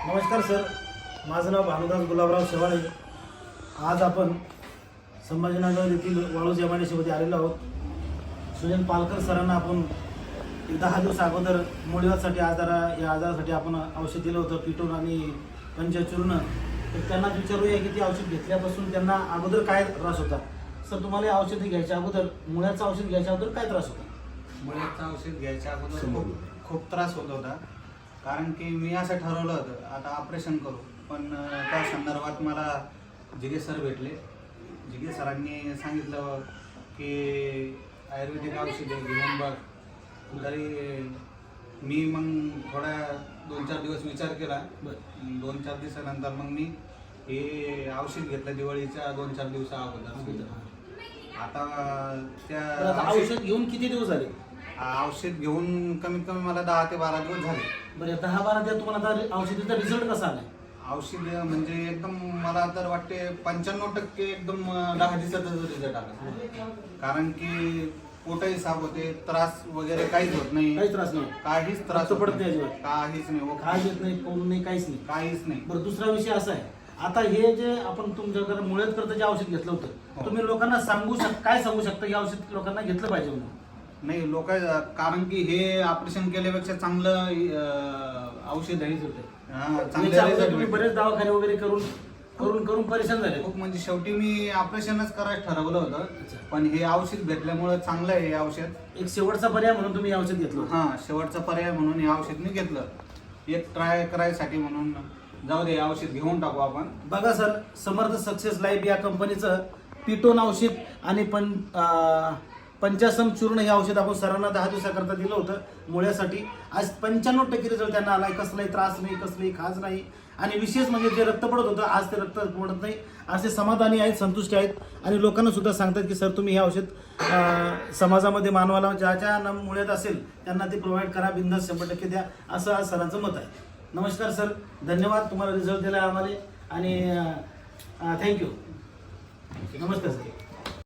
नमस्कार सर, माझं नाव भानुदास गुलाबराव शेवाळे। आज आपण संभाजीनगर येथील वाळूज एमआयडीसीमध्ये आलेलो आहोत। सुजन पालकर सरांना आपण 10 दिवस अगोदर मुळव्याधीसाठी या आजारासाठी आपण औषध दिलं होतं, पिटोन आणि पंचचूर्ण। तर त्यांना विचारूया की ती औषध घेतल्यापासून त्यांना अगोदर काय त्रास होता। सर, तुम्हाला औषध घ्यायच्या अगोदर, मुळ्याचं औषध घ्यायच्या अगोदर काय त्रास होता? मुळ्याचं औषध घ्यायच्या अगोदर खूप त्रास होत होता, कारण की मी असं ठरवलं होतं आता ऑपरेशन करू। पण त्या संदर्भात मला जिगे सर भेटले। जिगे सरांनी सांगितलं की आयुर्वेदिक औषधे घेऊन बघ। तरी मी मग थोडा 2-4 दिवस विचार केला। 2-4 दिवसानंतर मग मी हे औषध घेतलं दिवाळीच्या 2-4 दिवसा अगोदर। आता त्या औषध घेऊन किती दिवस झाले? औषध घेऊन कमीत कमी मला 10 ते 12 दिवस झाले। बरं, 10-12 दिवस तुम्हाला आता औषधीचा रिझल्ट कसा आलाय? औषध म्हणजे एकदम मला तर वाटते 95% एकदम 10 दिवसाचा रिझल्ट आला। कारण की पोटही साफ होते, त्रास वगैरे काहीच होत नाही। काहीच त्रास नाही, काहीच त्रास पडत नाही अजिबात, काहीच नाही, खाज येत नाही, पोट नाही, काहीच नाही, काहीच नाही। बरं, दुसरा विषय असा आहे, आता हे जे आपण तुमच्याकडे मुळ्यात करता जे औषध घेतलं होतं, तुम्ही लोकांना काय सांगू शकता हे औषध लोकांना घेतलं पाहिजे म्हणून? नाही लोक, कारण की हे ऑपरेशन केल्यापेक्षा चांगलं औषध आहे। तुम्ही बरेच दवाखाने वगैरे करून परेशान झाले खूप, म्हणजे शेवटी मी ऑपरेशनच करायचं ठरवलं होतं। पण हे औषध भेटल्यामुळे चांगलं आहे हे औषध। एक शेवटचा पर्याय म्हणून तुम्ही हे औषध घेतलं? हा, शेवटचा पर्याय म्हणून हे औषध मी घेतलं, एक ट्राय करायसाठी म्हणून। जाऊ दे, औषध घेऊन टाकू आपण। बघा सर, समर्थ सक्सेस लाईफ या कंपनीचं पिटोन औषध आणि पंचासम चूर्ण हे औषध आपण सरांना 10 दिवसाकरता दिलं होतं मुळ्यासाठी। आज 95% रिझल्ट त्यांना आलाय। कसलाही त्रास नाही, कसलाही खाज नाही, आणि विशेष म्हणजे जे रक्त पडत होतं आज ते रक्त पडत नाही, असे समाधानी आहेत, संतुष्ट आहेत। आणि लोकांना सुद्धा सांगतात की सर तुम्ही हे औषध समाजामध्ये मानवाला ज्या मुळ्यात असेल त्यांना ते प्रोव्हाइड करा, बिनधास्त 100% द्या, असं आज सरांचं मत आहे। नमस्कार सर, धन्यवाद, तुम्हाला रिझल्ट दिला आम्हाला, आणि थँक्यू। नमस्कार सर।